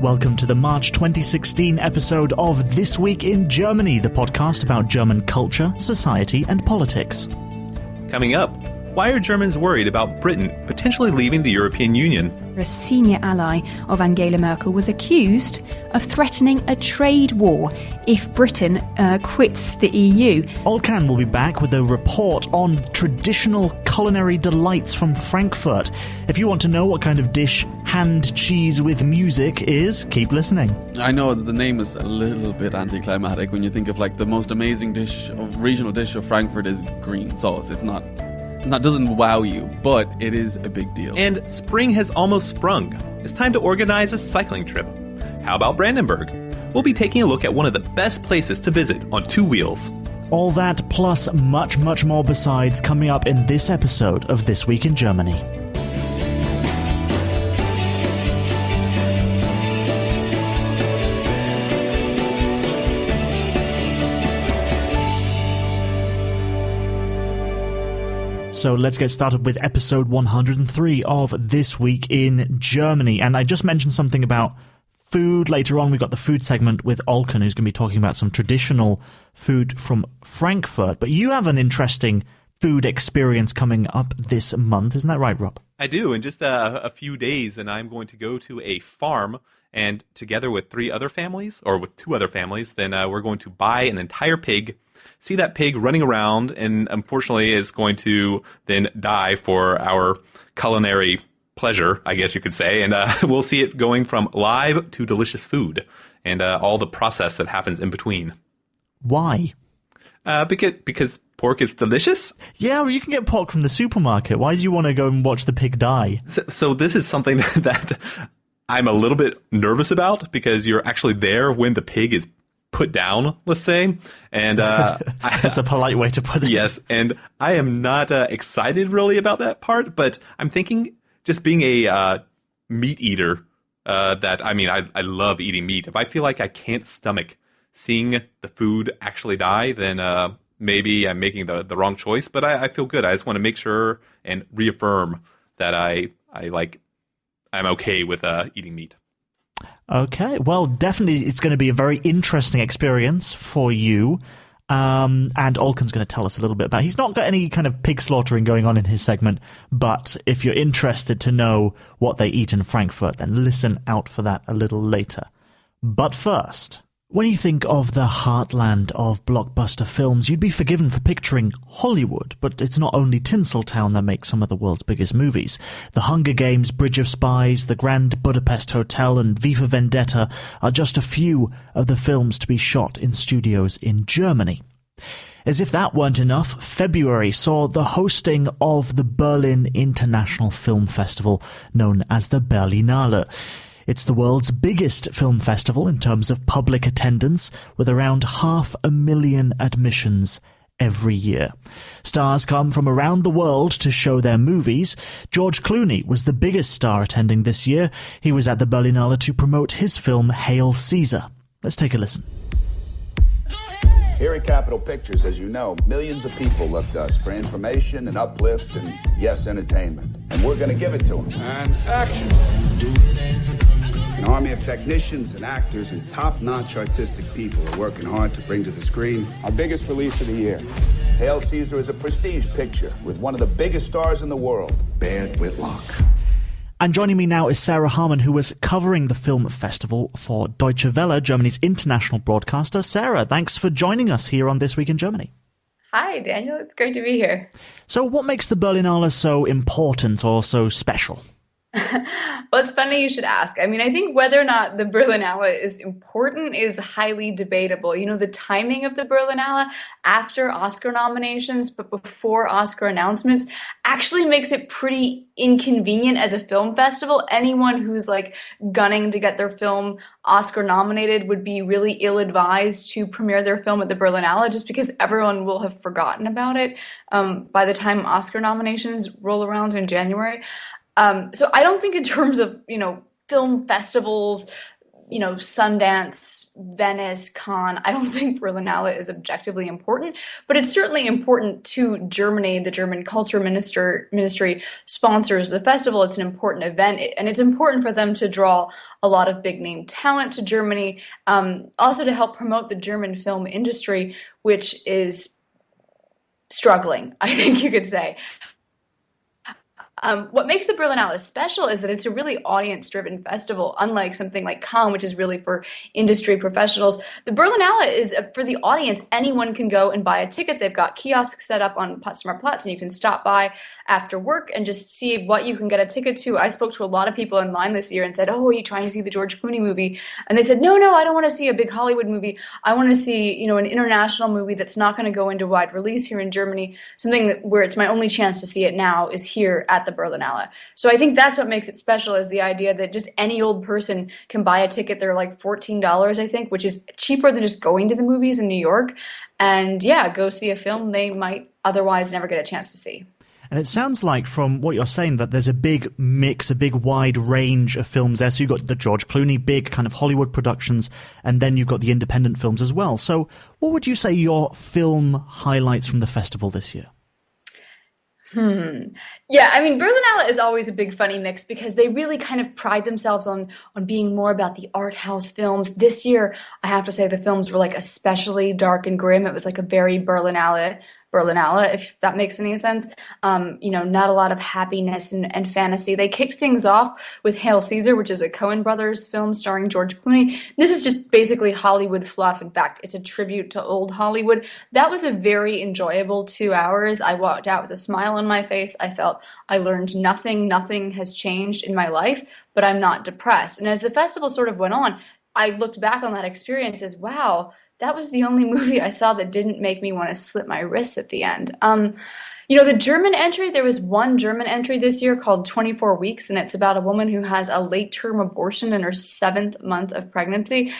Welcome to the March 2016 episode of This Week in Germany, the podcast about German culture, society, and politics. Coming up, why are Germans worried about Britain potentially leaving the European Union? A senior ally of Angela Merkel was accused of threatening a trade war if Britain quits the EU. Olcan will be back with a report on traditional culinary delights from Frankfurt. If you want to know what kind of dish hand cheese with music is, keep listening. I know that the name is a little bit anticlimactic when you think of like the most amazing regional dish of Frankfurt is green sauce. That doesn't wow you, but it is a big deal. And spring has almost sprung. It's time to organize a cycling trip. How about Brandenburg? We'll be taking a look at one of the best places to visit on two wheels. All that plus much, much more besides coming up in this episode of This Week in Germany. So let's get started with episode 103 of This Week in Germany. And I just mentioned something about food. Later on, we've got the food segment with Olcan, who's going to be talking about some traditional food from Frankfurt. But you have an interesting food experience coming up this month. Isn't that right, Rob? I do. In just a few days, and I'm going to go to a farm, and together with two other families, then we're going to buy an entire pig, see that pig running around, and unfortunately is going to then die for our culinary pleasure, I guess you could say. And we'll see it going from live to delicious food and all the process that happens in between. Why? Because pork is delicious? Yeah, well, you can get pork from the supermarket. Why do you want to go and watch the pig die? So this is something that I'm a little bit nervous about, because you're actually there when the pig is put down, let's say. And that's a polite way to put it. Yes, and I am not excited really about that part, but I'm thinking, just being a meat eater, I love eating meat. If I feel like I can't stomach seeing the food actually die, then maybe I'm making the wrong choice. But I feel good. I just want to make sure and reaffirm that I'm okay with eating meat. Okay, well, definitely it's going to be a very interesting experience for you. And Olcan's going to tell us a little bit about it. He's not got any kind of pig slaughtering going on in his segment, but if you're interested to know what they eat in Frankfurt, then listen out for that a little later. But first, when you think of the heartland of blockbuster films, you'd be forgiven for picturing Hollywood, but it's not only Tinseltown that makes some of the world's biggest movies. The Hunger Games, Bridge of Spies, The Grand Budapest Hotel, and V for Vendetta are just a few of the films to be shot in studios in Germany. As if that weren't enough, February saw the hosting of the Berlin International Film Festival, known as the Berlinale. It's the world's biggest film festival in terms of public attendance, with around 500,000 admissions every year. Stars come from around the world to show their movies. George Clooney was the biggest star attending this year. He was at the Berlinale to promote his film Hail Caesar. Let's take a listen. Here at Capitol Pictures, as you know, millions of people look to us for information and uplift and, yes, entertainment. And we're going to give it to them. And action. An army of technicians and actors and top-notch artistic people are working hard to bring to the screen our biggest release of the year. Hail Caesar is a prestige picture with one of the biggest stars in the world, Baird Whitlock. And joining me now is Sarah Harman, who was covering the film festival for Deutsche Welle, Germany's international broadcaster. Sarah, thanks for joining us here on This Week in Germany. Hi, Daniel. It's great to be here. So what makes the Berlinale so important or so special? Well, it's funny you should ask. I mean, I think whether or not the Berlinale is important is highly debatable. You know, the timing of the Berlinale after Oscar nominations but before Oscar announcements actually makes it pretty inconvenient as a film festival. Anyone who's like gunning to get their film Oscar nominated would be really ill-advised to premiere their film at the Berlinale, just because everyone will have forgotten about it by the time Oscar nominations roll around in January. So I don't think in terms of, film festivals, Sundance, Venice, Cannes. I don't think Berlinale is objectively important, but it's certainly important to Germany. The German Culture Ministry sponsors the festival. It's an important event, and it's important for them to draw a lot of big name talent to Germany, also to help promote the German film industry, which is struggling, I think you could say. What makes the Berlinale special is that it's a really audience-driven festival, unlike something like Cannes, which is really for industry professionals. The Berlinale is for the audience. Anyone can go and buy a ticket. They've got kiosks set up on Potsdamer Platz, and you can stop by after work and just see what you can get a ticket to. I spoke to a lot of people in line this year and said, "Oh, are you trying to see the George Clooney movie?" And they said, "No, I don't want to see a big Hollywood movie. I want to see, an international movie that's not going to go into wide release here in Germany. Something where it's my only chance to see it now is here at the Berlinale." So I think that's what makes it special, is the idea that just any old person can buy a ticket. They're like $14, I think, which is cheaper than just going to the movies in New York. And go see a film they might otherwise never get a chance to see. And it sounds like, from what you're saying, that there's a big mix, a big wide range of films there. So you've got the George Clooney, big kind of Hollywood productions, and then you've got the independent films as well. So what would you say your film highlights from the festival this year? Yeah, I mean, Berlinale is always a big funny mix because they really kind of pride themselves on being more about the art house films. This year, I have to say the films were like especially dark and grim. It was like a very Berlinale, if that makes any sense. Not a lot of happiness and fantasy. They kicked things off with Hail Caesar, which is a Coen Brothers film starring George Clooney. This is just basically Hollywood fluff. In fact, it's a tribute to old Hollywood. That was a very enjoyable 2 hours. I walked out with a smile on my face. I felt I learned nothing. Nothing has changed in my life, but I'm not depressed. And as the festival sort of went on, I looked back on that experience as, wow, that was the only movie I saw that didn't make me want to slit my wrists at the end. The German entry, there was one German entry this year called 24 Weeks, and it's about a woman who has a late-term abortion in her 7th month of pregnancy.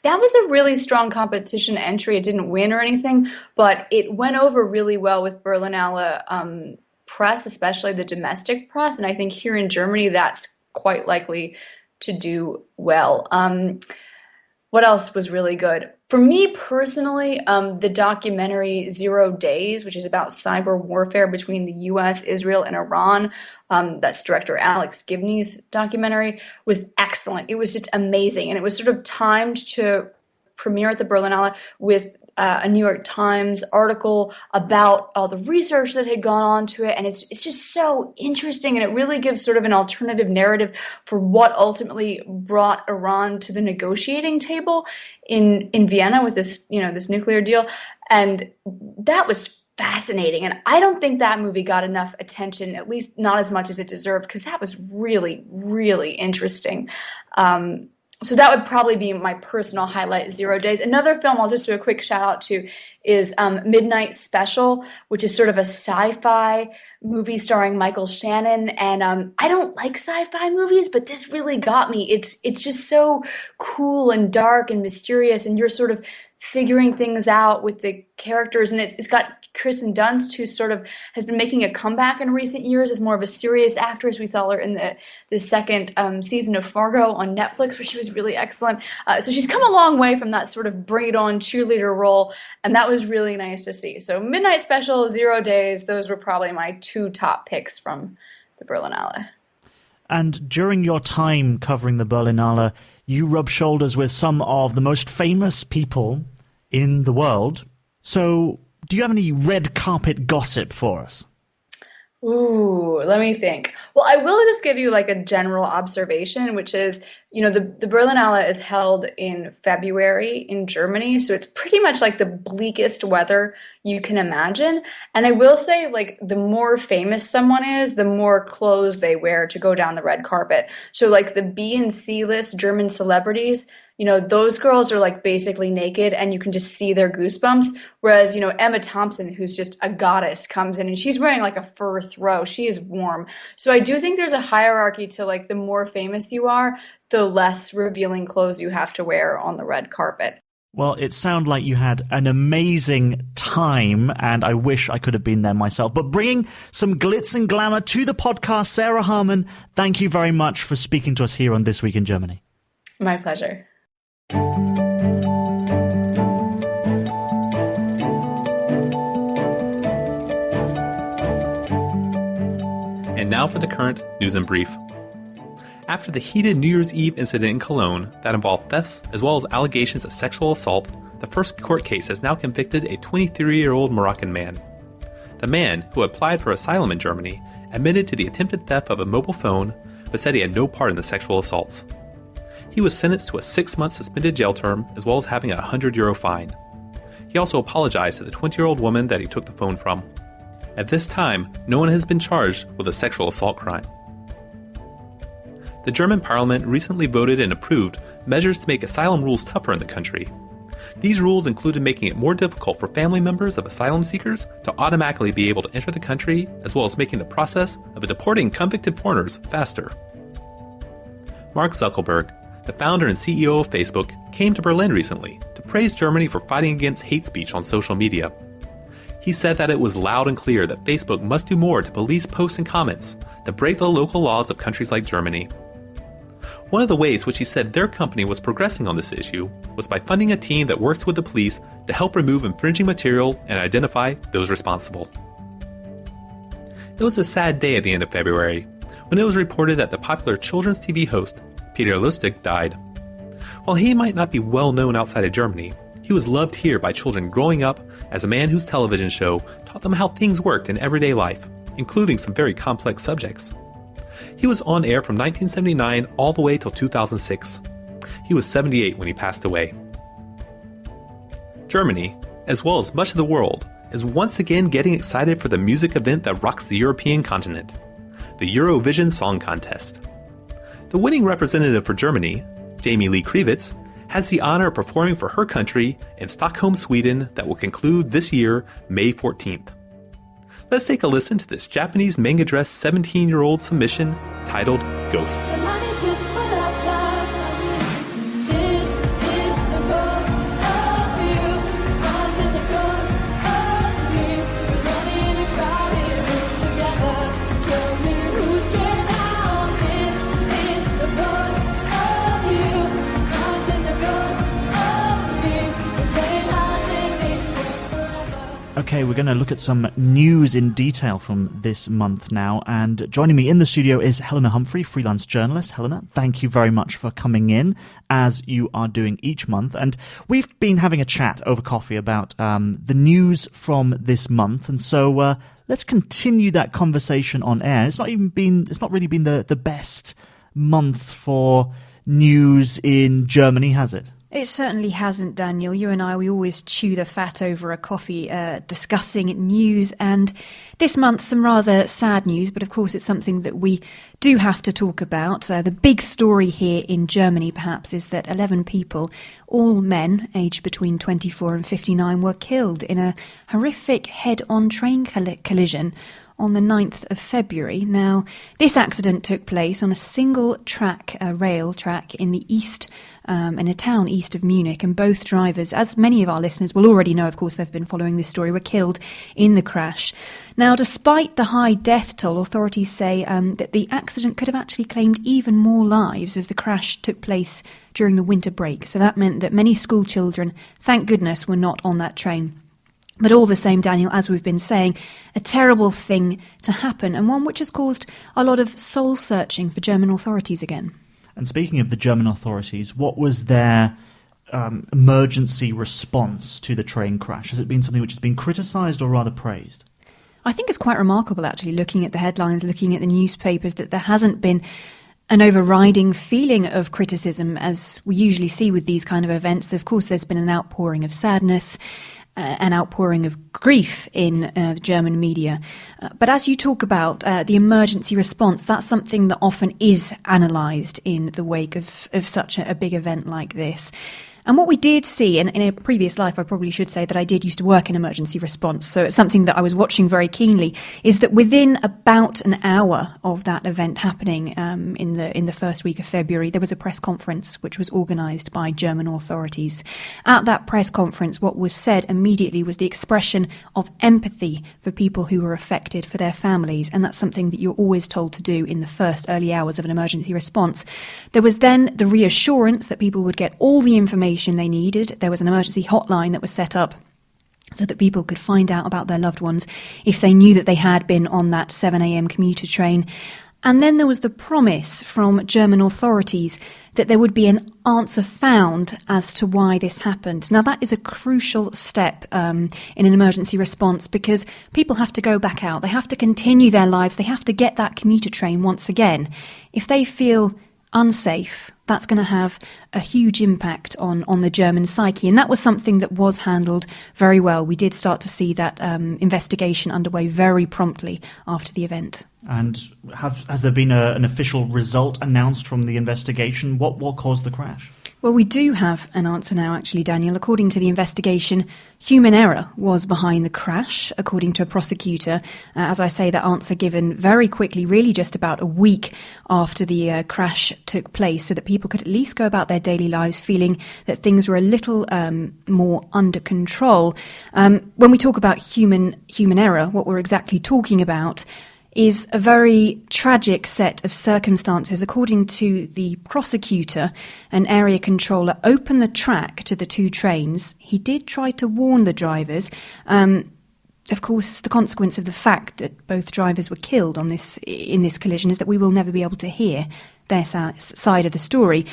That was a really strong competition entry. It didn't win or anything, but it went over really well with Berlinale press, especially the domestic press, and I think here in Germany that's quite likely to do well. What else was really good? For me personally, the documentary 0 Days, which is about cyber warfare between the US, Israel, and Iran, that's director Alex Gibney's documentary, was excellent. It was just amazing. And it was sort of timed to premiere at the Berlinale with a New York Times article about all the research that had gone on to it, and it's just so interesting, and it really gives sort of an alternative narrative for what ultimately brought Iran to the negotiating table in Vienna with this this nuclear deal, and that was fascinating. And I don't think that movie got enough attention, at least not as much as it deserved, because that was really, really interesting. So that would probably be my personal highlight, 0 Days. Another film I'll just do a quick shout out to is Midnight Special, which is sort of a sci-fi movie starring Michael Shannon. And I don't like sci-fi movies, but this really got me. It's just so cool and dark and mysterious, and you're sort of figuring things out with the characters. And it's got Kirsten Dunst, who sort of has been making a comeback in recent years as more of a serious actress. We saw her in the second season of Fargo on Netflix, where she was really excellent. So she's come a long way from that sort of bring it on cheerleader role, and that was really nice to see. So Midnight Special, 0 Days, those were probably my 2 top picks from the Berlinale. And during your time covering the Berlinale, you rubbed shoulders with some of the most famous people in the world. So do you have any red carpet gossip for us? Ooh, let me think. Well, I will just give you like a general observation, which is, the Berlinale is held in February in Germany, so it's pretty much like the bleakest weather you can imagine. And I will say, like, the more famous someone is, the more clothes they wear to go down the red carpet. So like the B and C list German celebrities, those girls are like basically naked and you can just see their goosebumps. Whereas, Emma Thompson, who's just a goddess, comes in and she's wearing like a fur throw. She is warm. So I do think there's a hierarchy to, like, the more famous you are, the less revealing clothes you have to wear on the red carpet. Well, it sounded like you had an amazing time, and I wish I could have been there myself. But bringing some glitz and glamour to the podcast, Sarah Harman, thank you very much for speaking to us here on This Week in Germany. My pleasure. And now for the current news in brief. After the heated New Year's Eve incident in Cologne that involved thefts as well as allegations of sexual assault, the first court case has now convicted a 23-year-old Moroccan man. The man, who applied for asylum in Germany, admitted to the attempted theft of a mobile phone, but said he had no part in the sexual assaults. He was sentenced to a 6-month suspended jail term as well as having a €100 fine. He also apologized to the 20-year-old woman that he took the phone from. At this time, no one has been charged with a sexual assault crime. The German parliament recently voted and approved measures to make asylum rules tougher in the country. These rules included making it more difficult for family members of asylum seekers to automatically be able to enter the country, as well as making the process of deporting convicted foreigners faster. Mark Zuckerberg, the founder and CEO of Facebook, came to Berlin recently to praise Germany for fighting against hate speech on social media. He said that it was loud and clear that Facebook must do more to police posts and comments that break the local laws of countries like Germany. One of the ways which he said their company was progressing on this issue was by funding a team that works with the police to help remove infringing material and identify those responsible. It was a sad day at the end of February when it was reported that the popular children's TV host, Peter Lustig, died. While he might not be well known outside of Germany, he was loved here by children growing up as a man whose television show taught them how things worked in everyday life, including some very complex subjects. He was on air from 1979 all the way till 2006. He was 78 when he passed away. Germany, as well as much of the world, is once again getting excited for the music event that rocks the European continent, the Eurovision Song Contest. The winning representative for Germany, Jamie Lee Krivitz, has the honor of performing for her country in Stockholm, Sweden, that will conclude this year, May 14th. Let's take a listen to this Japanese manga-dressed 17-year-old submission titled Ghost. Okay, we're going to look at some news in detail from this month now, and joining me in the studio is Helena Humphrey, freelance journalist. Helena, thank you very much for coming in, as you are doing each month. And we've been having a chat over coffee about the news from this month, and so let's continue that conversation on air. It's not really been the best month for news in Germany, has it? It certainly hasn't, Daniel. You and I, we always chew the fat over a coffee discussing news, and this month some rather sad news, but of course it's something that we do have to talk about. The big story here in Germany, perhaps, is that 11 people, all men aged between 24 and 59, were killed in a horrific head-on train collision on the 9th of February. Now, this accident took place on a single track, rail track in the east, in a town east of Munich, and both drivers, as many of our listeners will already know, of course they've been following this story, were killed in the crash. Now, despite the high death toll, authorities say that the accident could have actually claimed even more lives, as the crash took place during the winter break. So that meant that many school children, thank goodness, were not on that train. But all the same, Daniel, as we've been saying, a terrible thing to happen, and one which has caused a lot of soul-searching for German authorities again. And speaking of the German authorities, what was their emergency response to the train crash? Has it been something which has been criticised or rather praised? I think it's quite remarkable, actually, looking at the headlines, looking at the newspapers, that there hasn't been an overriding feeling of criticism, as we usually see with these kind of events. Of course, there's been an outpouring of sadness, an outpouring of grief in the German media. But as you talk about the emergency response, that's something that often is analysed in the wake of such a big event like this. And what we did see, and in a previous life I probably should say that I did used to work in emergency response, so it's something that I was watching very keenly, is that within about an hour of that event happening in the first week of February, there was a press conference which was organised by German authorities. At that press conference, what was said immediately was the expression of empathy for people who were affected, for their families, and that's something that you're always told to do in the first early hours of an emergency response. There was then the reassurance that people would get all the information they needed. There was an emergency hotline that was set up so that people could find out about their loved ones if they knew that they had been on that 7 a.m. commuter train. And then there was the promise from German authorities that there would be an answer found as to why this happened. Now, that is a crucial step in an emergency response, because people have to go back out. They have to continue their lives. They have to get that commuter train once again. If they feel unsafe, that's going to have a huge impact on the German psyche. And that was something that was handled very well. We did start to see that investigation underway very promptly after the event. And has there been an official result announced from the investigation? What caused the crash? Well, we do have an answer now, actually, Daniel. According to the investigation, human error was behind the crash, according to a prosecutor. As I say, that answer given very quickly, really just about a week after the crash took place, so that people could at least go about their daily lives feeling that things were a little more under control. When we talk about human error, what we're exactly talking about is a very tragic set of circumstances. According to the prosecutor, an area controller opened the track to the two trains. He did try to warn the drivers. Of course, the consequence of the fact that both drivers were killed in this collision is that we will never be able to hear their side of the story.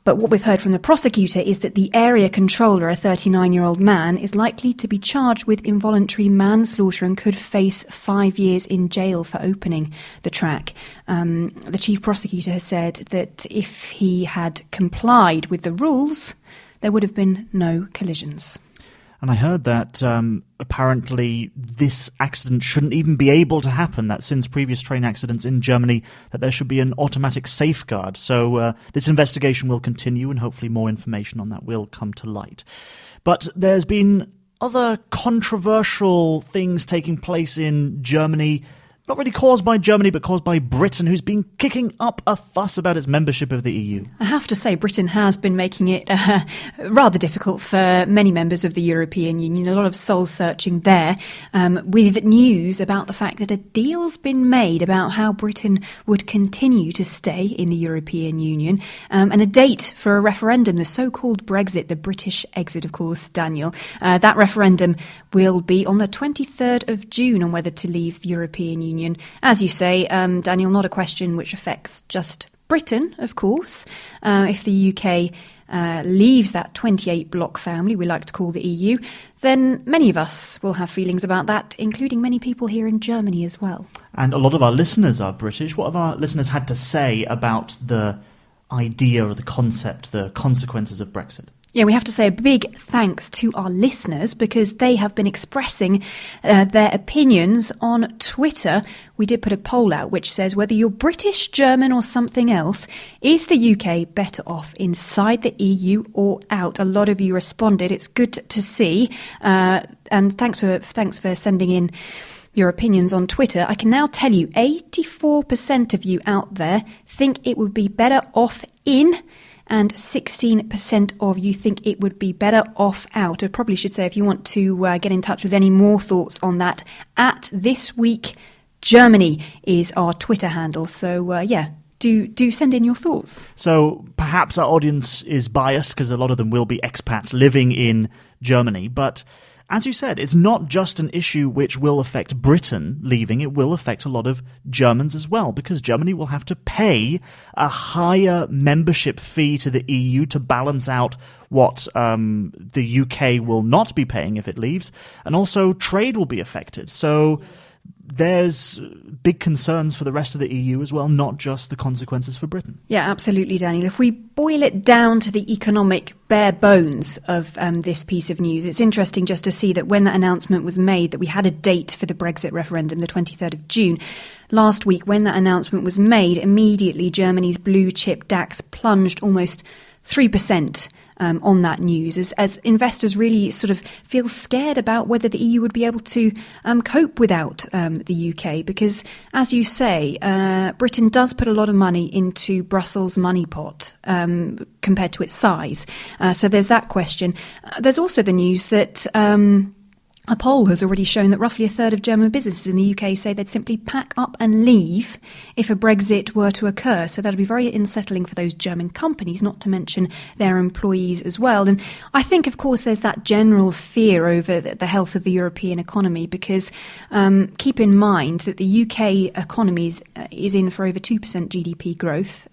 But what we've heard from the prosecutor is that the area controller, a 39-year-old man, is likely to be charged with involuntary manslaughter and could face 5 years in jail for opening the track. The chief prosecutor has said that if he had complied with the rules, there would have been no collisions. And I heard that apparently this accident shouldn't even be able to happen, that since previous train accidents in Germany, that there should be an automatic safeguard. So this investigation will continue, and hopefully more information on that will come to light. But there's been other controversial things taking place in Germany, not really caused by Germany, but caused by Britain, who's been kicking up a fuss about its membership of the EU. I have to say, Britain has been making it rather difficult for many members of the European Union. A lot of soul-searching there, with news about the fact that a deal's been made about how Britain would continue to stay in the European Union, and a date for a referendum, the so-called Brexit, the British exit, of course, Daniel. That referendum will be on the 23rd of June on whether to leave the European Union. As you say, Daniel, not a question which affects just Britain, of course. If the UK leaves that 28 bloc family we like to call the EU, then many of us will have feelings about that, including many people here in Germany as well. And a lot of our listeners are British. What have our listeners had to say about the idea or the concept, the consequences of Brexit? Yeah, we have to say a big thanks to our listeners, because they have been expressing their opinions on Twitter. We did put a poll out which says whether you're British, German or something else, is the UK better off inside the EU or out? A lot of you responded. It's good to see. And thanks for sending in your opinions on Twitter. I can now tell you 84% of you out there think it would be better off in, and 16% of you think it would be better off out. I probably should say, if you want to get in touch with any more thoughts on that, at This Week Germany is our Twitter handle. So, do send in your thoughts. So perhaps our audience is biased because a lot of them will be expats living in Germany, but as you said, it's not just an issue which will affect Britain leaving, it will affect a lot of Germans as well, because Germany will have to pay a higher membership fee to the EU to balance out what the UK will not be paying if it leaves, and also trade will be affected. So there's big concerns for the rest of the EU as well, not just the consequences for Britain. Yeah, absolutely, Daniel. If we boil it down to the economic bare bones of this piece of news, it's interesting just to see that when that announcement was made, that we had a date for the Brexit referendum, the 23rd of June. Last week, when that announcement was made, immediately Germany's blue chip DAX plunged almost 3% on that news, as investors really sort of feel scared about whether the EU would be able to cope without the UK. Because, as you say, Britain does put a lot of money into Brussels' money pot compared to its size. So there's that question. There's also the news that a poll has already shown that roughly a third of German businesses in the UK say they'd simply pack up and leave if a Brexit were to occur. So that'd be very unsettling for those German companies, not to mention their employees as well. And I think, of course, there's that general fear over the health of the European economy, because keep in mind that the UK economy is in for over 2% GDP growth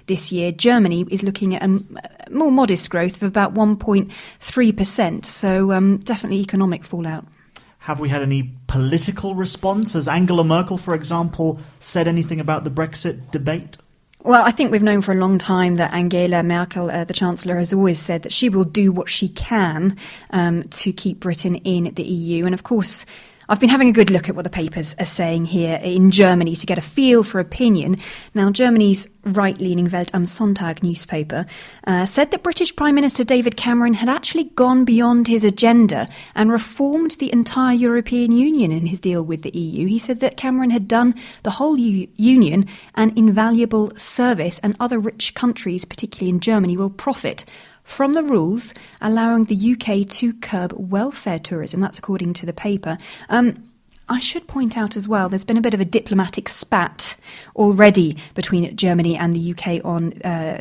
this year. Germany is looking at a more modest growth of about 1.3%. So definitely economic fallout. Have we had any political response? Has Angela Merkel, for example, said anything about the Brexit debate? Well, I think we've known for a long time that Angela Merkel, the Chancellor, has always said that she will do what she can to keep Britain in the EU. And of course, I've been having a good look at what the papers are saying here in Germany to get a feel for opinion. Now, Germany's right-leaning Welt am Sonntag newspaper said that British Prime Minister David Cameron had actually gone beyond his agenda and reformed the entire European Union in his deal with the EU. He said that Cameron had done the whole union an invaluable service, and other rich countries, particularly in Germany, will profit from the rules allowing the UK to curb welfare tourism. That's according to the paper. I should point out as well, there's been a bit of a diplomatic spat already between Germany and the UK on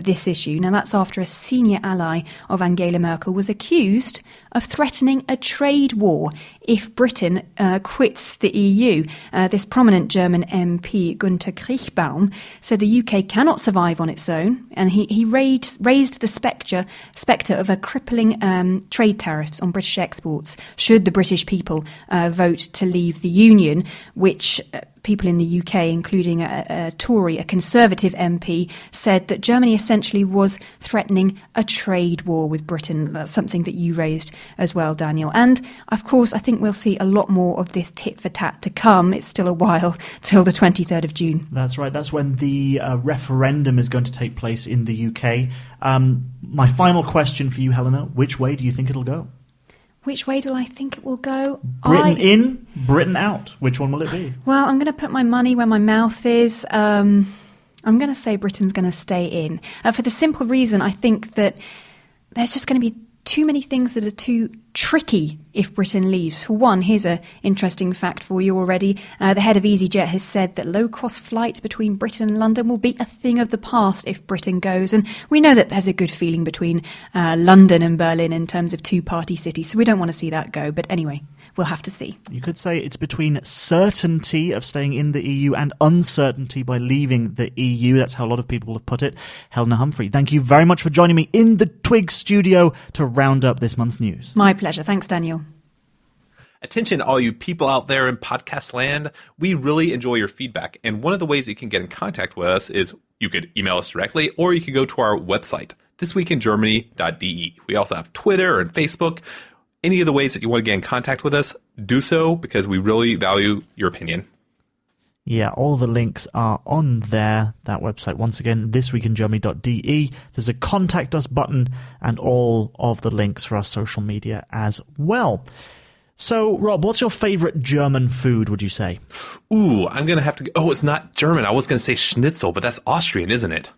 this issue. Now, that's after a senior ally of Angela Merkel was accused of threatening a trade war if Britain quits the EU. This prominent German MP, Günther Kriechbaum, said the UK cannot survive on its own, and he raised the spectre of a crippling trade tariffs on British exports should the British people vote to leave the Union, which people in the UK, including a Tory, a Conservative MP, said that Germany essentially was threatening a trade war with Britain. That's something that you raised as well, Daniel. And, of course, I think we'll see a lot more of this tit-for-tat to come. It's still a while till the 23rd of June. That's right. That's when the referendum is going to take place in the UK. My final question for you, Helena, which way do you think it'll go? Which way do I think it will go? Britain in, Britain out. Which one will it be? Well, I'm going to put my money where my mouth is. I'm going to say Britain's going to stay in. For the simple reason, I think that there's just going to be too many things that are too tricky if Britain leaves. For one, here's an interesting fact for you already. The head of EasyJet has said that low-cost flights between Britain and London will be a thing of the past if Britain goes. And we know that there's a good feeling between London and Berlin in terms of two-party cities, so we don't want to see that go. But anyway, we'll have to see. You could say it's between certainty of staying in the EU and uncertainty by leaving the EU. That's how a lot of people have put it. Helena Humphrey, thank you very much for joining me in the Twig studio to round up this month's news. My pleasure. Thanks, Daniel. Attention, all you people out there in podcast land. We really enjoy your feedback. And one of the ways you can get in contact with us is you could email us directly, or you could go to our website, thisweekingermany.de. We also have Twitter and Facebook. Any of the ways that you want to get in contact with us, do so, because we really value your opinion. Yeah, all the links are on there, that website. Once again, thisweekingermany.de. There's a contact us button and all of the links for our social media as well. So, Rob, what's your favorite German food, would you say? Ooh, I'm going to have to... Oh, it's not German. I was going to say schnitzel, but that's Austrian, isn't it?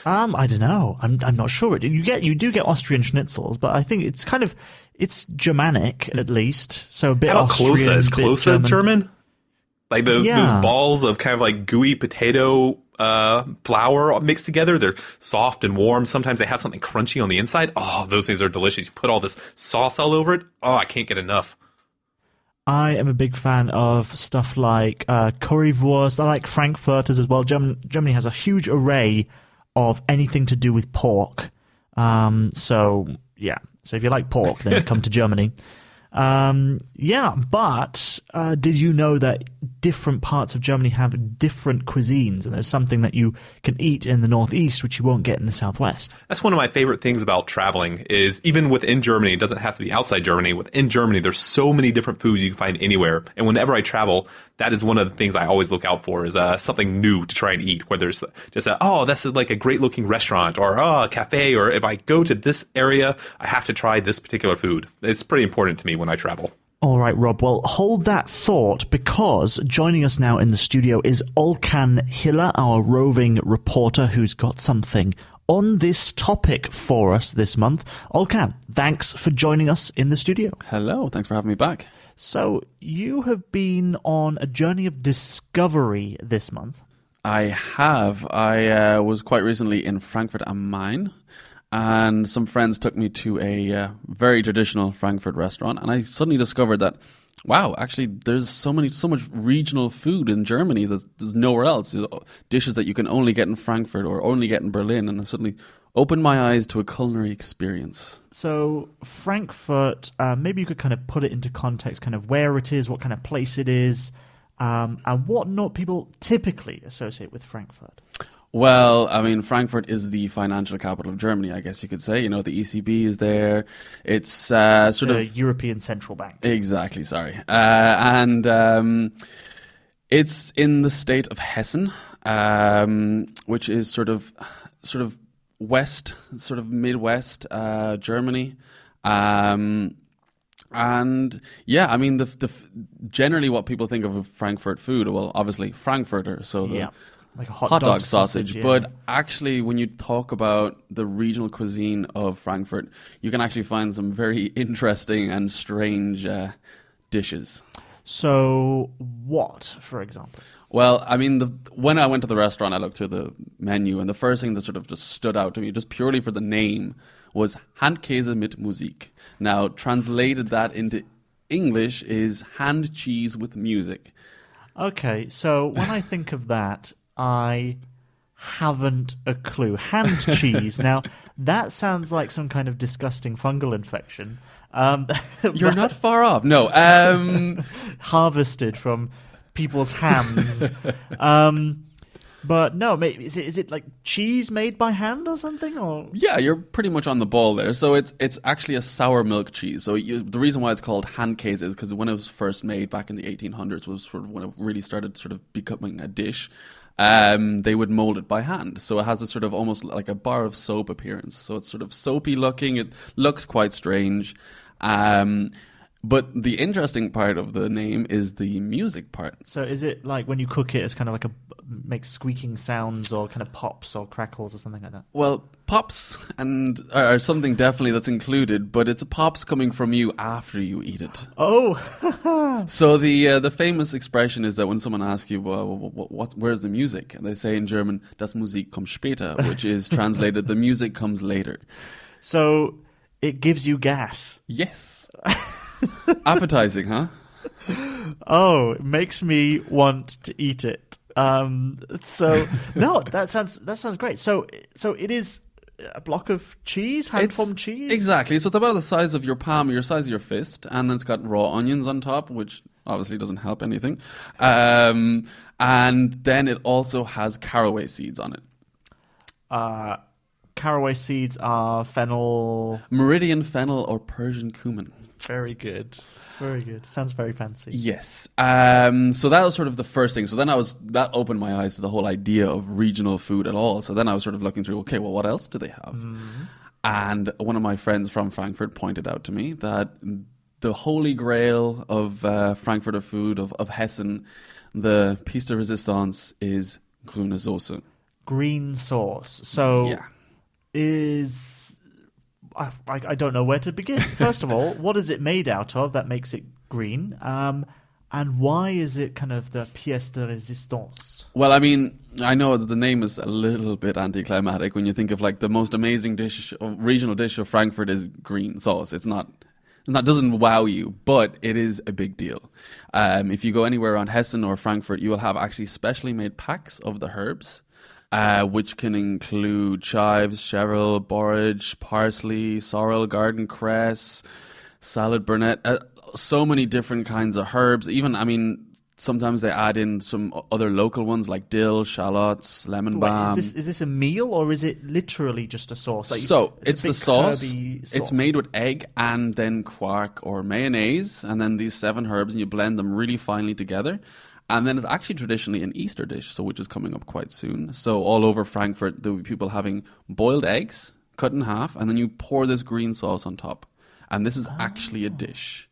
I don't know. I'm not sure. You do get Austrian schnitzels, but I think it's Germanic at least. So a bit How about Austrian, Klose? Is Klose German? Like those balls of kind of like gooey potato flour mixed together. They're soft and warm. Sometimes they have something crunchy on the inside. Oh, those things are delicious. You put all this sauce all over it. Oh, I can't get enough. I am a big fan of stuff like currywurst. I like frankfurters as well. Germany has a huge array of anything to do with pork. So if you like pork, then come to Germany. But did you know that different parts of Germany have different cuisines, and there's something that you can eat in the northeast which you won't get in the southwest. That's one of my favorite things about traveling is even within Germany, it doesn't have to be outside Germany. Within Germany, there's so many different foods you can find anywhere. And whenever I travel, that is one of the things I always look out for is something new to try and eat, whether it's just this is like a great looking restaurant or a cafe, or if I go to this area, I have to try this particular food. It's pretty important to me when I travel. All right, Rob. Well, hold that thought, because joining us now in the studio is Olcan Hiller, our roving reporter who's got something on this topic for us this month. Olcan, thanks for joining us in the studio. Hello, thanks for having me back. So you have been on a journey of discovery this month. I have. I was quite recently in Frankfurt am Main, and some friends took me to a very traditional Frankfurt restaurant, and I suddenly discovered that, wow, actually there's so much regional food in Germany that there's nowhere else. Dishes that you can only get in Frankfurt or only get in Berlin, and I suddenly opened my eyes to a culinary experience. So Frankfurt, maybe you could kind of put it into context, kind of where it is, what kind of place it is, and what not people typically associate with Frankfurt. Well, I mean, Frankfurt is the financial capital of Germany, I guess you could say. You know, the ECB is there. It's sort of European Central Bank. Exactly, sorry. And it's in the state of Hessen, which is sort of west, sort of Midwest Germany. And yeah, I mean, generally what people think of Frankfurt food, well, obviously Frankfurter, so the like a hot dog sausage. Yeah. But actually, when you talk about the regional cuisine of Frankfurt, you can actually find some very interesting and strange dishes. So what, for example? Well, I mean, when I went to the restaurant, I looked through the menu, and the first thing that sort of just stood out to me, just purely for the name, was Handkäse mit Musik. Now, translated that into English is hand cheese with music. Okay, so when I think of that, I haven't a clue. Hand cheese. Now, that sounds like some kind of disgusting fungal infection. You're not far off. No. Harvested from people's hands. But no, maybe is it like cheese made by hand or something? Or yeah, you're pretty much on the ball there. So it's actually a sour milk cheese. So the reason why it's called Handkäse is because when it was first made back in the 1800s was sort of when it really started sort of becoming a dish. They would mold it by hand. So it has a sort of almost like a bar of soap appearance. So it's sort of soapy looking. It looks quite strange. But the interesting part of the name is the music part. So is it like when you cook it, it's kind of like makes squeaking sounds or kind of pops or crackles or something like that? Well, pops are something definitely that's included, but it's pops coming from you after you eat it. Oh! So the famous expression is that when someone asks you, well, where's the music? And they say in German, das Musik kommt später, which is translated, the music comes later. So it gives you gas. Yes. Appetizing, huh? Oh, it makes me want to eat it. So no, that sounds great. So it is a block of cheese, hand-formed cheese? Exactly. So it's about the size of your palm, or the size of your fist, and then it's got raw onions on top, which obviously doesn't help anything. And then it also has caraway seeds on it. Caraway seeds are fennel... Meridian fennel or Persian cumin. Very good. Very good. Sounds very fancy. Yes. So that was sort of the first thing. So then that opened my eyes to the whole idea of regional food at all. So then I was sort of looking through, okay, well, what else do they have? Mm-hmm. And one of my friends from Frankfurt pointed out to me that the holy grail of Frankfurter food, of Hessen, the piece de resistance is grüne Soße. Green sauce. So yeah. I don't know where to begin. First of all, what is it made out of that makes it green? And why is it kind of the pièce de résistance? Well, I mean, I know that the name is a little bit anticlimactic when you think of like the most amazing regional dish of Frankfurt is green sauce. It doesn't wow you, but it is a big deal. If you go anywhere around Hessen or Frankfurt, you will have actually specially made packs of the herbs. Which can include chives, chervil, borage, parsley, sorrel, garden cress, salad burnet, so many different kinds of herbs. Even, I mean, Sometimes they add in some other local ones like dill, shallots, lemon balm. Is this a meal or is it literally just a sauce? It's a the big sauce. herby sauce. It's made with egg and then quark or mayonnaise, and then these 7 herbs, and you blend them really finely together. And then it's actually traditionally an Easter dish, so which is coming up quite soon. So all over Frankfurt, there will be people having boiled eggs, cut in half, and then you pour this green sauce on top. And this is actually a dish.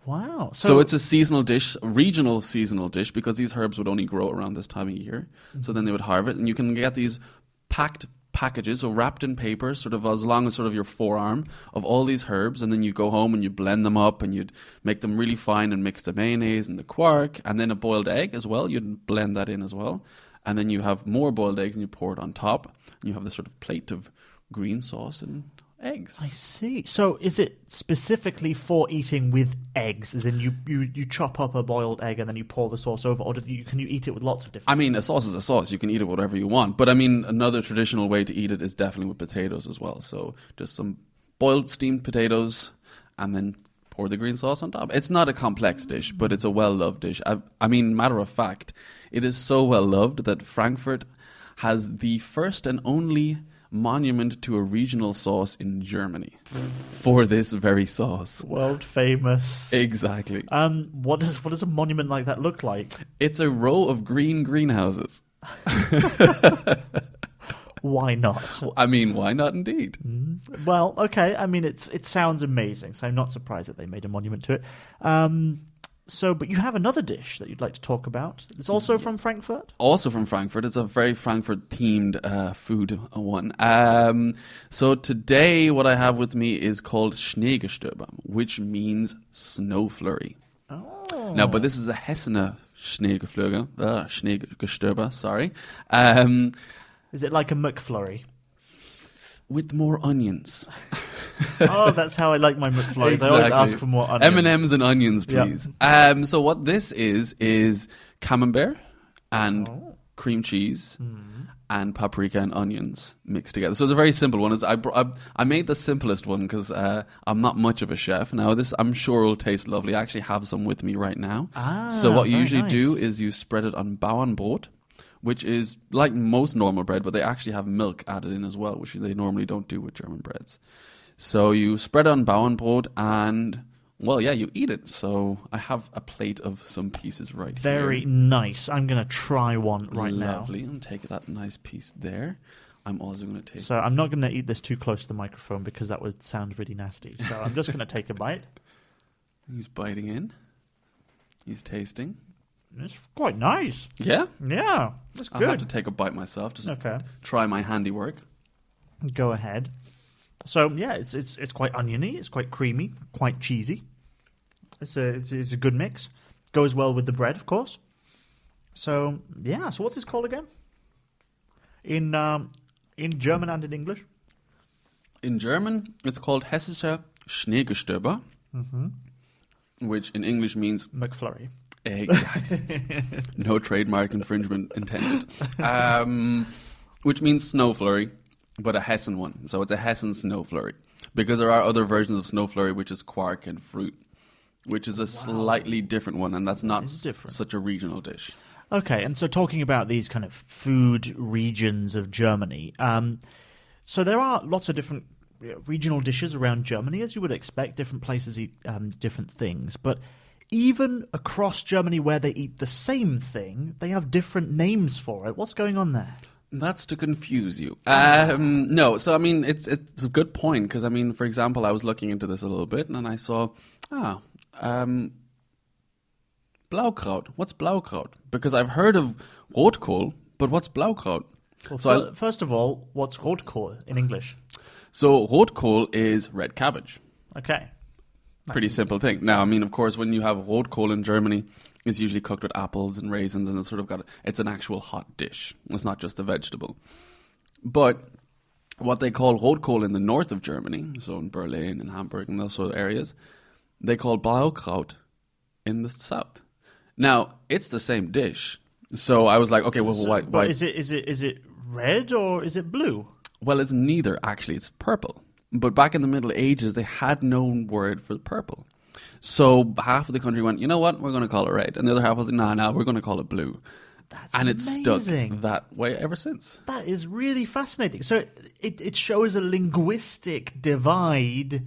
Wow. So it's a seasonal dish, a regional seasonal dish, because these herbs would only grow around this time of year. So then they would harvest, and you can get these packed packages, so wrapped in paper, sort of as long as sort of your forearm, of all these herbs, and then you go home and you blend them up and you'd make them really fine and mix the mayonnaise and the quark, and then a boiled egg as well. You'd blend that in as well. And then you have more boiled eggs and you pour it on top, and you have this sort of plate of green sauce and eggs. I see. So is it specifically for eating with eggs? As in you chop up a boiled egg and then you pour the sauce over, or can you eat it with lots of different... I mean, a sauce is a sauce. You can eat it whatever you want. But I mean, another traditional way to eat it is definitely with potatoes as well. So just some boiled steamed potatoes and then pour the green sauce on top. It's not a complex dish, but it's a well-loved dish. I mean, matter of fact, it is so well-loved that Frankfurt has the first and only monument to a regional sauce in Germany for this very sauce. World famous. Exactly. What does a monument like that look like? It's a row of greenhouses. Why not? I mean, why not indeed? Well, okay. I mean, it sounds amazing, so I'm not surprised that they made a monument to it. But you have another dish that you'd like to talk about. It's also from Frankfurt? Also from Frankfurt. It's a very Frankfurt-themed food one. So today what I have with me is called Schneegestöber, which means snow flurry. Oh. Now, but this is a Hessener Schneegestöber, sorry. Is it like a McFlurry? With more onions. Oh, that's how I like my McFlurries. Exactly. I always ask for more onions. M&Ms and onions, please. Yeah. So what this is camembert and cream cheese and paprika and onions mixed together. So it's a very simple one. I made the simplest one because I'm not much of a chef. Now this I'm sure will taste lovely. I actually have some with me right now. So what you usually do is you spread it on Bauernbrot, which is like most normal bread, but they actually have milk added in as well, which they normally don't do with German breads. So you spread it on Bauernbrot and, well, yeah, you eat it. So I have a plate of some pieces right here. Very nice. I'm going to try one right now. Lovely. And take that nice piece there. I'm also going to take... So I'm not going to eat this too close to the microphone because that would sound really nasty. So I'm just going to take a bite. He's biting in. He's tasting. It's quite nice. Yeah? Yeah, that's good. I'll have to take a bite myself. Just try my handiwork. Go ahead. So yeah, it's quite oniony, it's quite creamy, quite cheesy. It's a good mix. Goes well with the bread, of course. So yeah, so what's this called again? In German and in English? In German, it's called Hessischer Schneegestöber, which in English means McFlurry. Exactly. No trademark infringement intended. Which means snow flurry, but a Hessen one. So it's a Hessen snow flurry. Because there are other versions of snow flurry, which is quark and fruit, which is a slightly different one, and that's not such a regional dish. Okay, and so talking about these kind of food regions of Germany, so there are lots of different regional dishes around Germany, as you would expect. Different places eat different things, but even across Germany where they eat the same thing, they have different names for it. What's going on there? That's to confuse you. No, so I mean, it's a good point, because I mean, for example, I was looking into this a little bit, and I saw, Blaukraut. What's Blaukraut? Because I've heard of Rotkohl, but what's Blaukraut? Well, first of all, what's Rotkohl in English? So Rotkohl is red cabbage. Okay. Pretty simple thing. Now, I mean, of course, when you have Rotkohl in Germany, it's usually cooked with apples and raisins, and it's an actual hot dish. It's not just a vegetable. But what they call Rotkohl in the north of Germany, so in Berlin and Hamburg and those sort of areas, they call Blaukraut in the south. Now, it's the same dish. So I was like, okay, well, why? But is it red or is it blue? Well, it's neither, actually. It's purple. But back in the Middle Ages, they had no word for purple. So half of the country went, you know what, we're going to call it red. And the other half was, nah, we're going to call it blue. And it's stuck that way ever since. That is really fascinating. So it shows a linguistic divide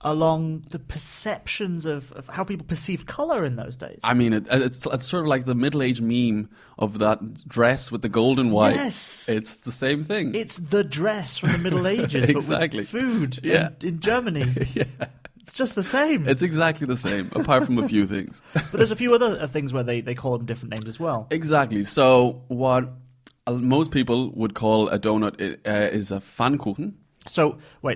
along the perceptions of how people perceived colour in those days. I mean, it's sort of like the middle-aged meme of that dress with the gold and white. Yes. It's the same thing. It's the dress from the Middle Ages, Exactly. but with food in Germany. Yeah. It's just the same. It's exactly the same, apart from a few things. But there's a few other things where they call them different names as well. Exactly. So what most people would call a donut is a Pfannkuchen. So when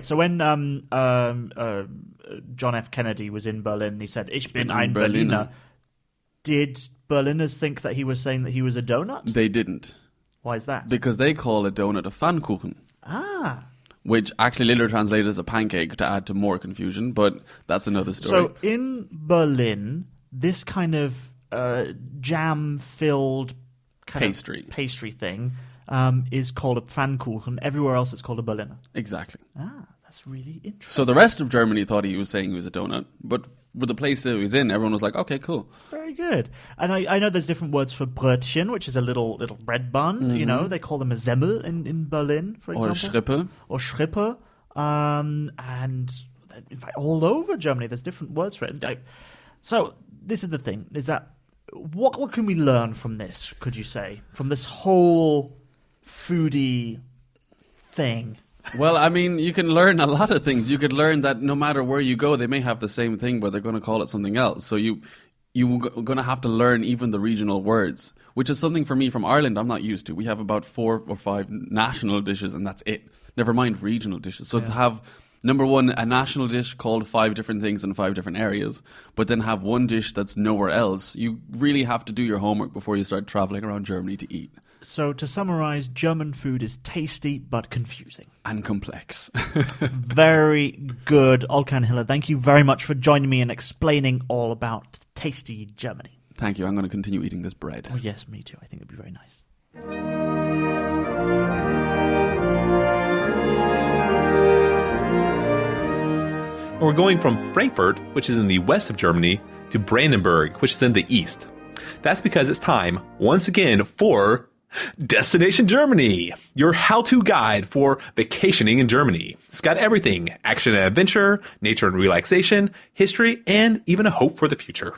John F. Kennedy was in Berlin, he said, "Ich bin ein Berliner." Did Berliners think that he was saying that he was a donut? They didn't. Why is that? Because they call a donut a Pfannkuchen. Ah. Which actually literally translated as a pancake to add to more confusion, but that's another story. So in Berlin, this kind of jam-filled pastry thing is called a Pfannkuchen. Everywhere else it's called a Berliner. Exactly. Ah, that's really interesting. So the rest of Germany thought he was saying he was a donut, but with the place that he was in, everyone was like, okay, cool. Very good. And I know there's different words for Brötchen, which is a little bread bun. Mm-hmm. You know, they call them a Semmel in Berlin, for example. Or Schrippe. And in fact, all over Germany, there's different words for it. So this is the thing, is that what can we learn from this, could you say? From this whole foodie thing? Well, I mean, you can learn a lot of things. You could learn that no matter where you go, they may have the same thing, but they're going to call it something else. So you're going to have to learn even the regional words, which is something for me from Ireland I'm not used to. We have about 4 or 5 national dishes, and that's it. Never mind regional dishes. So to have, number one, a national dish called 5 different things in 5 different areas, but then have one dish that's nowhere else, you really have to do your homework before you start traveling around Germany to eat. So to summarize, German food is tasty but confusing. And complex. Very good. Olcan Hiller, thank you very much for joining me and explaining all about tasty Germany. Thank you. I'm going to continue eating this bread. Oh yes, me too. I think it'd be very nice. We're going from Frankfurt, which is in the west of Germany, to Brandenburg, which is in the east. That's because it's time, once again, for Destination Germany, your how-to guide for vacationing in Germany. It's got everything: action and adventure, nature and relaxation, history, and even a hope for the future.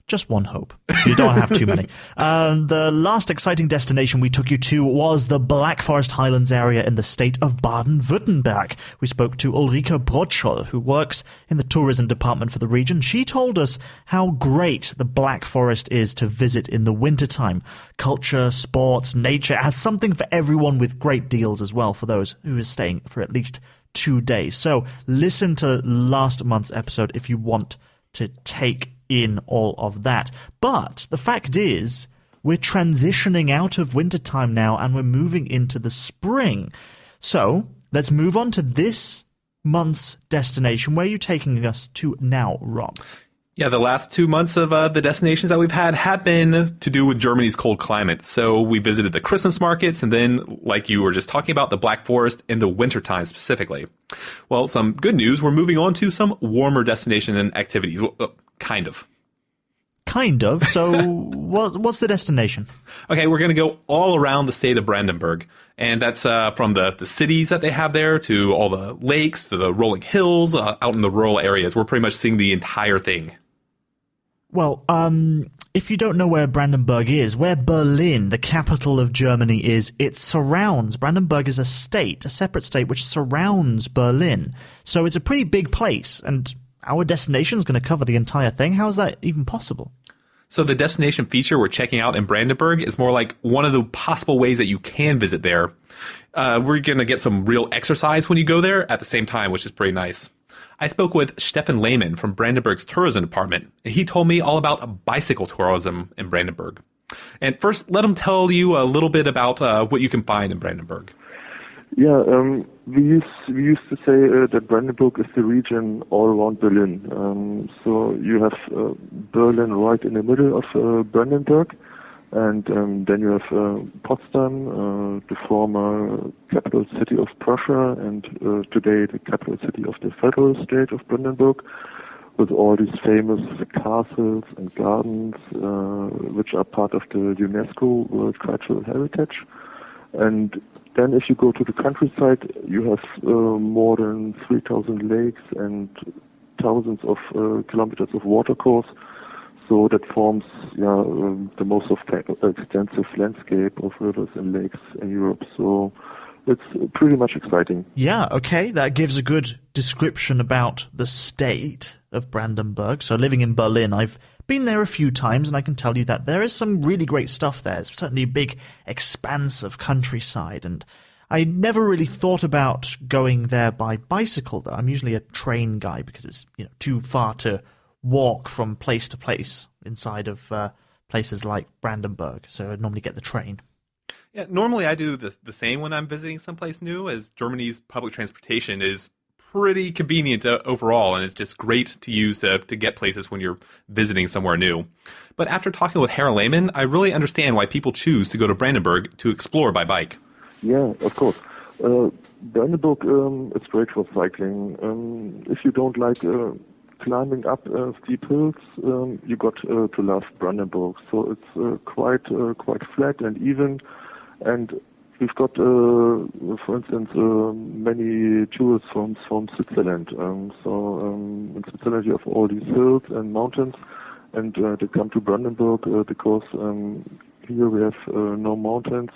Just one hope. You don't have too many. The last exciting destination we took you to was the Black Forest Highlands area in the state of Baden-Württemberg. We spoke to Ulrike Brotschol, who works in the tourism department for the region. She told us how great the Black Forest is to visit in the wintertime. Culture, sports, nature, it has something for everyone, with great deals as well for those who are staying for at least 2 days. So listen to last month's episode if you want to take in all of that. But the fact is, we're transitioning out of wintertime now and we're moving into the spring. So let's move on to this month's destination. Where are you taking us to now, Rob? Yeah, the last 2 months of the destinations that we've had have been to do with Germany's cold climate. So we visited the Christmas markets and then, like you were just talking about, the Black Forest in the wintertime specifically. Well, some good news, we're moving on to some warmer destination and activities. Kind of. Kind of. So what's the destination? Okay, we're going to go all around the state of Brandenburg. And that's from the cities that they have there to all the lakes to the rolling hills out in the rural areas. We're pretty much seeing the entire thing. Well, if you don't know where Brandenburg is, where Berlin, the capital of Germany, is, it surrounds. Brandenburg is a state, a separate state, which surrounds Berlin. So it's a pretty big place, and our destination is going to cover the entire thing. How is that even possible? So the destination feature we're checking out in Brandenburg is more like one of the possible ways that you can visit there. We're going to get some real exercise when you go there at the same time, which is pretty nice. I spoke with Stefan Lehmann from Brandenburg's tourism department, and he told me all about bicycle tourism in Brandenburg. And first, let him tell you a little bit about what you can find in Brandenburg. Yeah, we used to say that Brandenburg is the region all around Berlin. So you have Berlin right in the middle of Brandenburg, and then you have Potsdam, the former capital city of Prussia, and today the capital city of the federal state of Brandenburg, with all these famous castles and gardens, which are part of the UNESCO World Cultural Heritage. And then if you go to the countryside, you have more than 3,000 lakes and thousands of kilometers of watercourse. So that forms the most extensive landscape of rivers and lakes in Europe. So it's pretty much exciting. Yeah, okay, that gives a good description about the state of Brandenburg. So living in Berlin, I've been there a few times, and I can tell you that there is some really great stuff there. It's certainly a big expanse of countryside, and I never really thought about going there by bicycle, though. I'm usually a train guy because it's too far to walk from place to place inside of places like Brandenburg, so I normally get the train. Yeah, normally I do the same when I'm visiting someplace new, as Germany's public transportation is pretty convenient overall, and it's just great to use to get places when you're visiting somewhere new. But after talking with Herr Lehmann, I really understand why people choose to go to Brandenburg to explore by bike. Yeah, of course. Brandenburg is great for cycling. If you don't like climbing up steep hills, you got to love Brandenburg. So it's quite flat and even, and we've got, for instance, many tourists from Switzerland. So in Switzerland you have all these hills and mountains, and they come to Brandenburg because here we have no mountains.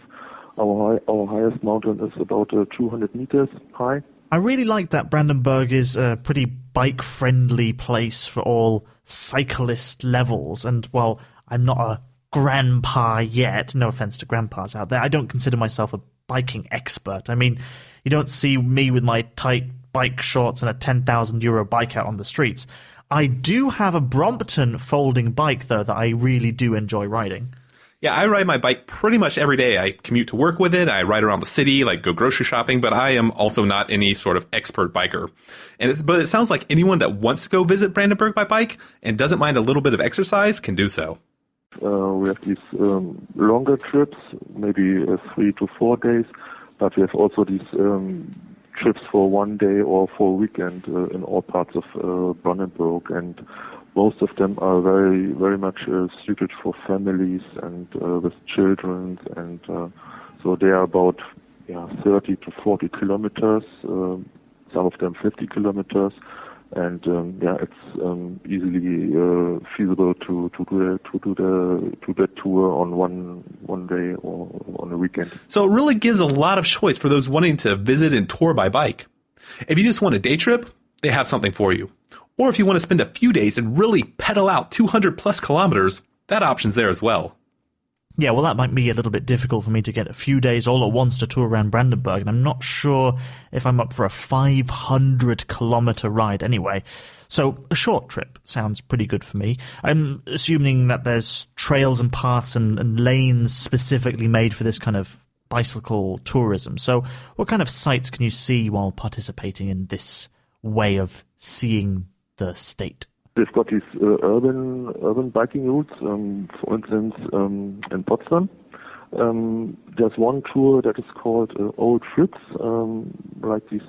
Our highest mountain is about 200 meters high. I really like that Brandenburg is a pretty bike-friendly place for all cyclist levels. And, well, I'm not a grandpa yet. No offense to grandpas out there. I don't consider myself a biking expert. I mean, you don't see me with my tight bike shorts and a €10,000 bike out on the streets. I do have a Brompton folding bike, though, that I really do enjoy riding. Yeah, I ride my bike pretty much every day. I commute to work with it. I ride around the city, like go grocery shopping, but I am also not any sort of expert biker. But it sounds like anyone that wants to go visit Brandenburg by bike and doesn't mind a little bit of exercise can do so. We have these longer trips, maybe 3 to 4 days, but we have also these trips for 1 day or for a weekend in all parts of Brandenburg, and most of them are very, very much suited for families and with children, and so they are about 30 to 40 kilometers, some of them 50 kilometers, and it's easily feasible to do that tour on one day or on a weekend. So it really gives a lot of choice for those wanting to visit and tour by bike. If you just want a day trip, they have something for you. Or if you want to spend a few days and really pedal out 200 plus kilometers, that option's there as well. Yeah, well, that might be a little bit difficult for me to get a few days all at once to tour around Brandenburg, and I'm not sure if I'm up for a 500-kilometer ride anyway. So a short trip sounds pretty good for me. I'm assuming that there's trails and paths and lanes specifically made for this kind of bicycle tourism. So what kind of sights can you see while participating in this way of seeing the state? They've got these urban biking routes. For instance, in Potsdam, there's one tour that is called Old Fritz, like this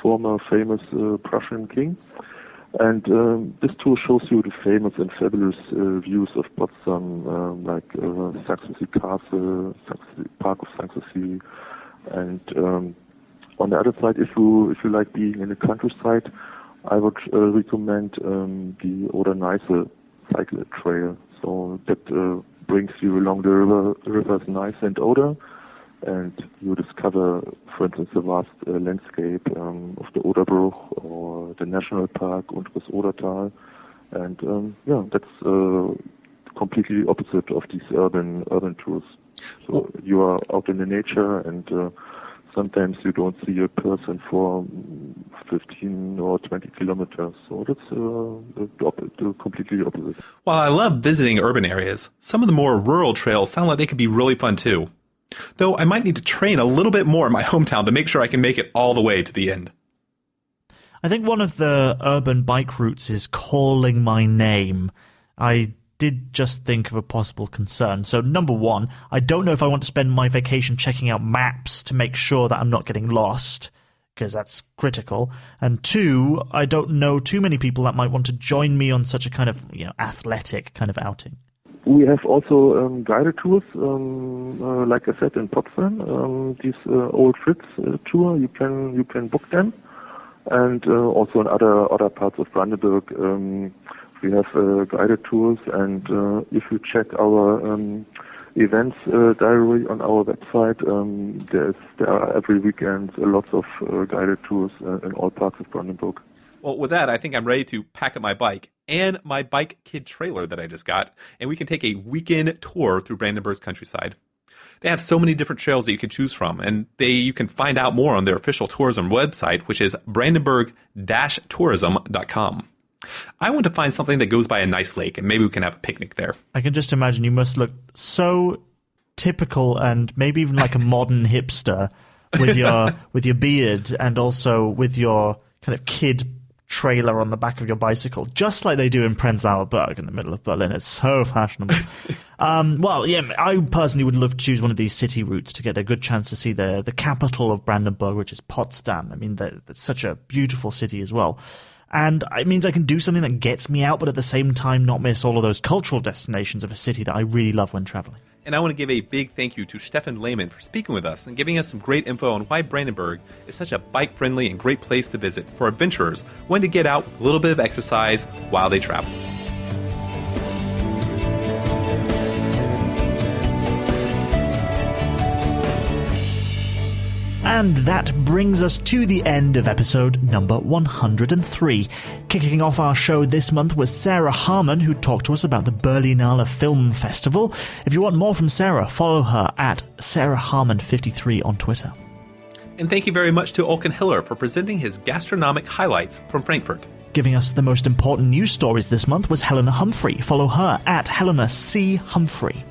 former famous Prussian king. And this tour shows you the famous and fabulous views of Potsdam, like Sanssouci Castle, Park of Sanssouci, and on the other side, if you like being in the countryside, I would recommend the Oder-Neiße cycle trail. So that brings you along the rivers Neiße and Oder, and you discover, for instance, the vast landscape of the Oderbruch or the national park Unteres Odertal, and that's completely opposite of these urban tours. So you are out in the nature, and sometimes you don't see a person for 15 or 20 kilometers. So that's completely opposite. While I love visiting urban areas, some of the more rural trails sound like they could be really fun too. Though I might need to train a little bit more in my hometown to make sure I can make it all the way to the end. I think one of the urban bike routes is calling my name. I did just think of a possible concern. So number one, I don't know if I want to spend my vacation checking out maps to make sure that I'm not getting lost, because that's critical. And 2, I don't know too many people that might want to join me on such a kind of, athletic kind of outing. We have also guided tours, like I said, in Potsdam. These old Fritz tour, you can book them, and also in other parts of Brandenburg, we have guided tours. And if you check our events diary on our website, there are every weekend lots of guided tours in all parts of Brandenburg. Well, with that, I think I'm ready to pack up my bike and my bike kid trailer that I just got, and we can take a weekend tour through Brandenburg's countryside. They have so many different trails that you can choose from, and you can find out more on their official tourism website, which is brandenburg-tourism.com. I want to find something that goes by a nice lake, and maybe we can have a picnic there. I can just imagine you must look so typical and maybe even like a modern hipster with your beard and also with your kind of kid trailer on the back of your bicycle, just like they do in Prenzlauer Berg in the middle of Berlin. It's so fashionable. I personally would love to choose one of these city routes to get a good chance to see the capital of Brandenburg, which is Potsdam. I mean, that's such a beautiful city as well. And it means I can do something that gets me out, but at the same time not miss all of those cultural destinations of a city that I really love when traveling. And I want to give a big thank you to Stefan Lehmann for speaking with us and giving us some great info on why Brandenburg is such a bike-friendly and great place to visit for adventurers when to get out a little bit of exercise while they travel. And that brings us to the end of episode number 103. Kicking off our show this month was Sarah Harman, who talked to us about the Berlinale Film Festival. If you want more from Sarah, follow her at Sarah Harman53 on Twitter. And thank you very much to Olcan Hiller for presenting his gastronomic highlights from Frankfurt. Giving us the most important news stories this month was Helena Humphrey. Follow her at Helena C. Humphrey.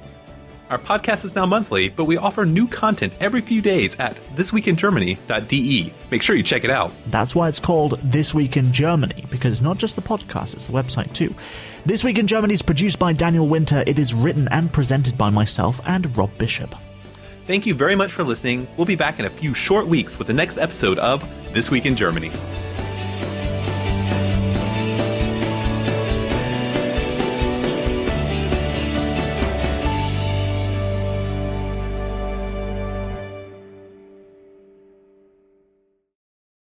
Our podcast is now monthly, but we offer new content every few days at thisweekingermany.de. Make sure you check it out. That's why it's called This Week in Germany, because it's not just the podcast, it's the website too. This Week in Germany is produced by Daniel Winter. It is written and presented by myself and Rob Bishop. Thank you very much for listening. We'll be back in a few short weeks with the next episode of This Week in Germany.